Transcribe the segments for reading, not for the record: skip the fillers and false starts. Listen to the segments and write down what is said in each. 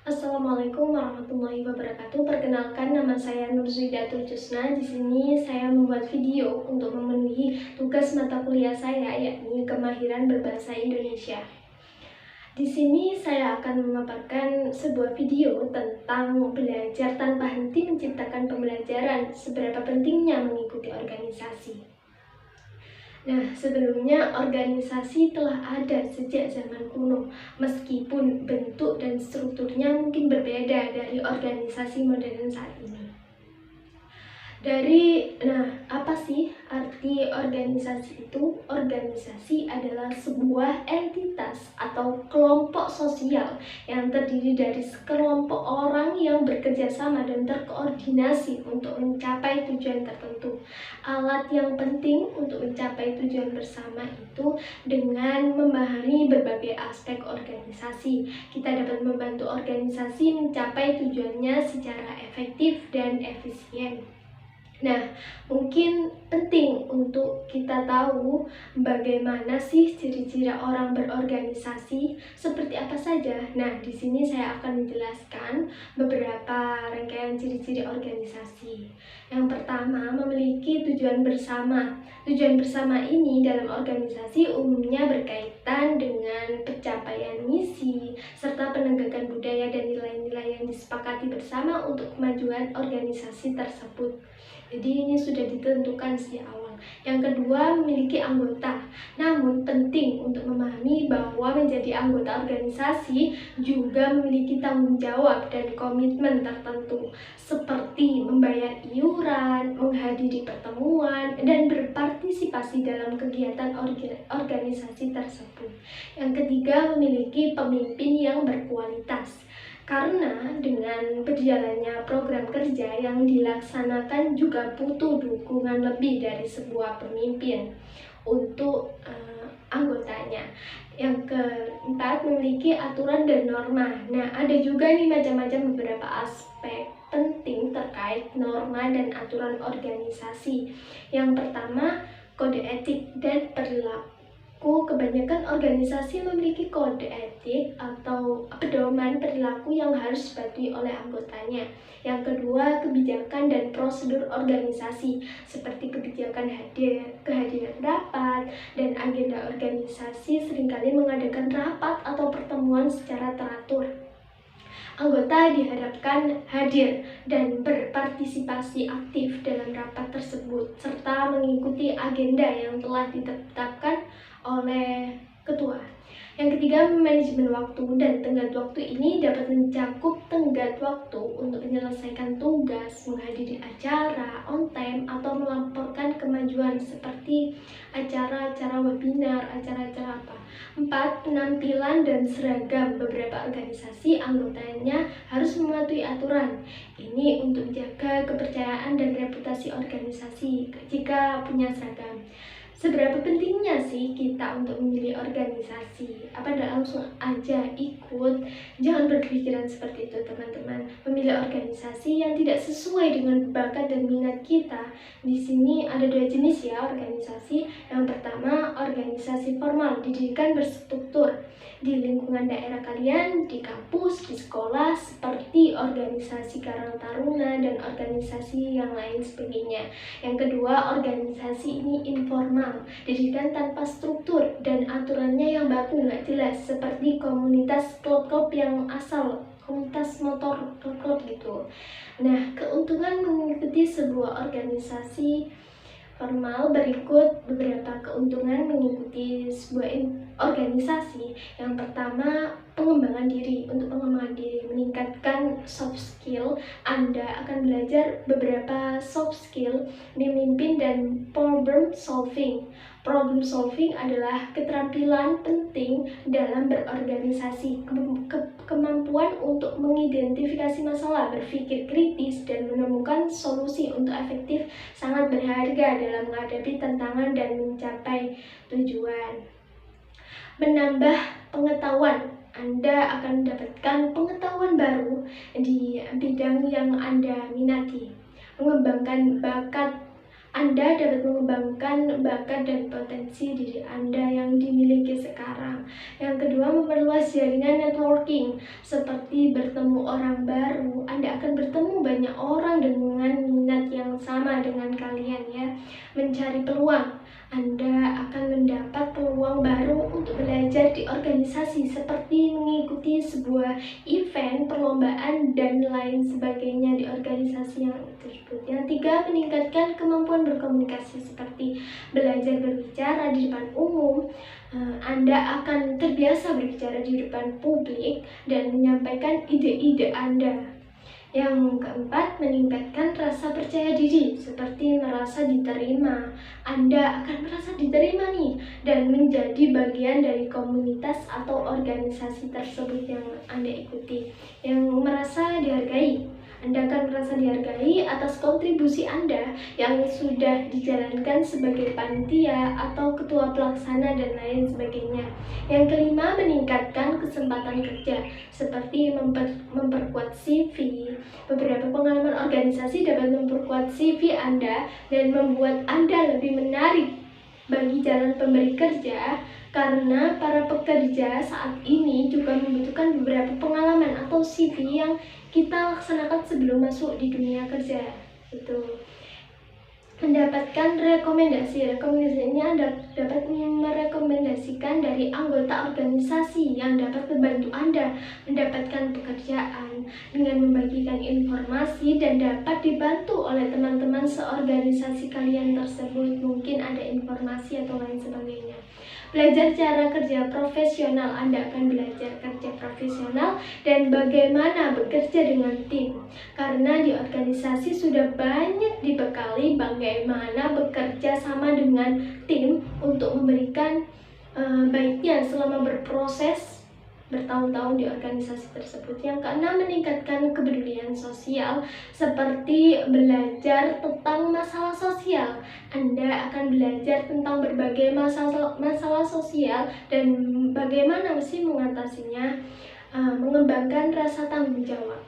Assalamualaikum warahmatullahi wabarakatuh. Perkenalkan, nama saya Nurzuidatul Jusna. Di sini saya membuat video untuk memenuhi tugas mata kuliah saya, yakni kemahiran berbahasa Indonesia. Di sini saya akan memaparkan sebuah video tentang belajar tanpa henti menciptakan pembelajaran, seberapa pentingnya mengikuti organisasi. Nah, sebelumnya organisasi telah ada sejak zaman kuno, meskipun bentuk dan strukturnya mungkin berbeda dari organisasi modern saat ini. Apa sih arti organisasi itu? Organisasi adalah sebuah entitas atau kelompok sosial yang terdiri dari sekelompok orang yang bekerja sama dan terkoordinasi untuk mencapai tujuan tertentu. Alat yang penting untuk mencapai tujuan bersama itu dengan memahami berbagai aspek organisasi. Kita dapat membantu organisasi mencapai tujuannya secara efektif dan efisien. Nah, mungkin penting untuk kita tahu bagaimana sih ciri-ciri orang berorganisasi, seperti apa saja. Nah, di sini saya akan menjelaskan beberapa rangkaian ciri-ciri organisasi. Yang pertama, memiliki tujuan bersama. Tujuan bersama ini dalam organisasi umumnya berkaitan dengan pencapaian misi, serta penegakan budaya dan nilai-nilai yang disepakati bersama untuk kemajuan organisasi tersebut. Jadi ini sudah ditentukan sejak awal. Yang kedua, memiliki anggota. Namun penting untuk memahami bahwa menjadi anggota organisasi juga memiliki tanggung jawab dan komitmen tertentu, seperti membayar iuran, menghadiri pertemuan, dan berpartisipasi dalam kegiatan organisasi tersebut. Yang ketiga, memiliki pemimpin yang berkualitas. Karena dengan berjalannya program kerja yang dilaksanakan juga butuh dukungan lebih dari sebuah pemimpin untuk anggotanya. Yang keempat, memiliki aturan dan norma. Nah, ada juga nih macam-macam beberapa aspek penting terkait norma dan aturan organisasi. Yang pertama, kode etik dan perilaku. Kebanyakan organisasi memiliki kode etik atau pedoman perilaku yang harus dipatuhi oleh anggotanya. Yang kedua, kebijakan dan prosedur organisasi, seperti kebijakan kehadiran rapat dan agenda organisasi seringkali mengadakan rapat atau pertemuan secara teratur. Anggota diharapkan hadir dan berpartisipasi aktif dalam rapat tersebut, serta mengikuti agenda yang telah ditetapkan oleh ketua. Yang ketiga, manajemen waktu dan tenggat waktu ini dapat mencakup tenggat waktu untuk menyelesaikan tugas, menghadiri acara on time, atau melaporkan kemajuan seperti acara-acara webinar, acara-acara apa. 4. Penampilan dan seragam. Beberapa organisasi anggotanya harus mematuhi aturan. Ini untuk menjaga kepercayaan dan reputasi organisasi jika punya seragam. Seberapa pentingnya sih kita untuk memilih organisasi? Apa langsung aja ikut? Jangan berpikiran seperti itu, teman-teman. Memilih organisasi yang tidak sesuai dengan bakat dan minat kita. Di sini ada dua jenis ya organisasi. Yang pertama, organisasi formal, didirikan berstruktur di lingkungan daerah kalian, di kampus, di sekolah, seperti organisasi Karang Taruna dan organisasi yang lain sebagainya. Yang kedua, organisasi ini informal, didirikan tanpa struktur dan aturannya yang baku, nggak jelas, seperti komunitas klub-klub yang asal, komunitas motor klub gitu. Nah, keuntungan mengikuti sebuah organisasi formal, berikut beberapa keuntungan mengikuti sebuah organisasi. Yang pertama, pengembangan diri. Untuk pengembangan diri, meningkatkan soft skill. Anda akan belajar beberapa soft skill, memimpin dan problem solving. Problem solving adalah keterampilan penting dalam berorganisasi, kemampuan untuk mengidentifikasi masalah, berpikir kritis, dan menemukan solusi untuk efektif sangat berharga dalam menghadapi tantangan dan mencapai tujuan. Menambah pengetahuan. Anda akan mendapatkan pengetahuan baru di bidang yang Anda minati. Mengembangkan bakat Anda dapat mengembangkan bakat dan potensi diri Anda yang dimiliki sekarang. Yang kedua, memperluas jaringan networking, seperti bertemu orang baru. Anda akan bertemu banyak orang dengan minat yang sama dengan kalian ya. Mencari peluang. Anda akan mendapat peluang baru untuk belajar di organisasi, seperti mengikuti sebuah event, perlombaan, dan lain sebagainya di organisasi yang tersebut. Yang tiga, meningkatkan kemampuan berkomunikasi, seperti belajar berbicara di depan umum. Anda akan terbiasa berbicara di depan publik dan menyampaikan ide-ide Anda. Yang keempat, meningkatkan rasa percaya diri, seperti merasa diterima. Anda akan merasa diterima nih dan menjadi bagian dari komunitas atau organisasi tersebut yang Anda ikuti. Yang merasa dihargai. Anda akan merasa dihargai atas kontribusi Anda yang sudah dijalankan sebagai panitia atau ketua pelaksana dan lain sebagainya. Yang kelima, meningkatkan kesempatan kerja, seperti memperkuat CV. Beberapa pengalaman organisasi dapat memperkuat CV Anda dan membuat Anda lebih menarik bagi jalan pemberi kerja, karena para pekerja saat ini juga membutuhkan beberapa pengalaman atau CV yang kita laksanakan sebelum masuk di dunia kerja. Itu mendapatkan rekomendasinya dapat merekomendasikan dari anggota organisasi yang dapat membantu Anda mendapatkan pekerjaan dengan membagikan informasi dan dapat dibantu oleh teman-teman seorganisasi kalian tersebut. Mungkin ada informasi atau lain sebagainya. Belajar cara kerja profesional. Anda akan belajar kerja profesional dan bagaimana bekerja dengan tim. Karena di organisasi sudah banyak dibekali bagaimana bekerja sama dengan tim untuk memberikan baiknya selama berproses bertahun-tahun di organisasi tersebut. Yang keenam, meningkatkan kepedulian sosial, seperti belajar tentang masalah sosial. Anda akan belajar tentang berbagai masalah sosial dan bagaimana mesti mengatasinya. Mengembangkan rasa tanggung jawab.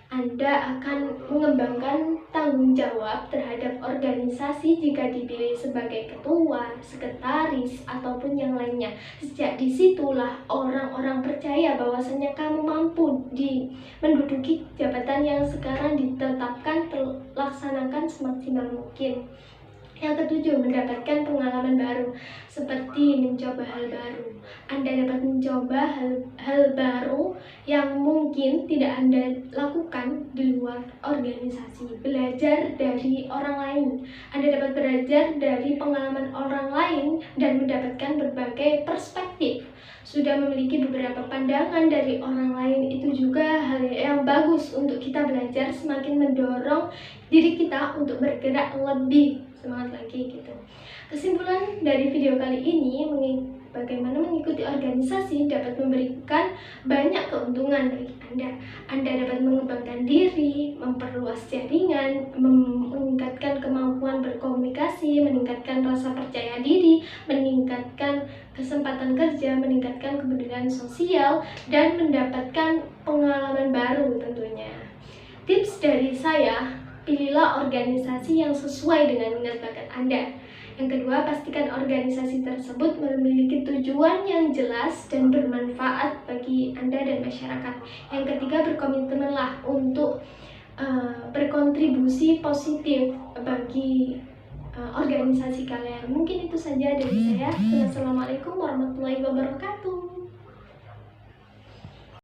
Anda akan mengembangkan tanggung jawab terhadap organisasi jika dipilih sebagai ketua, sekretaris, ataupun yang lainnya. Sejak disitulah orang-orang percaya bahwasanya kamu mampu menduduki jabatan yang sekarang ditetapkan, terlaksanakan semaksimal mungkin. Yang ketujuh, mendapatkan pengalaman baru, seperti mencoba hal baru. Anda dapat mencoba hal baru yang mungkin tidak Anda lakukan di luar organisasi. Belajar dari orang lain. Anda dapat belajar dari pengalaman orang lain dan mendapatkan berbagai perspektif. Sudah memiliki beberapa pandangan dari orang lain, itu juga hal yang bagus untuk kita belajar, semakin mendorong diri kita untuk bergerak lebih semangat lagi gitu. Kesimpulan dari video kali ini, bagaimana mengikuti organisasi dapat memberikan banyak keuntungan bagi Anda. Anda dapat mengembangkan diri, memperluas jaringan, meningkatkan kemampuan berkomunikasi, meningkatkan rasa percaya diri, meningkatkan kesempatan kerja, meningkatkan kepedulian sosial, dan mendapatkan pengalaman baru tentunya. Tips dari saya, pilihlah organisasi yang sesuai dengan minat bakat Anda. Yang kedua, pastikan organisasi tersebut memiliki tujuan yang jelas dan bermanfaat bagi Anda dan masyarakat. Yang ketiga, berkomitmenlah untuk berkontribusi positif bagi organisasi kalian. Mungkin itu saja dari saya. Wassalamualaikum warahmatullahi wabarakatuh.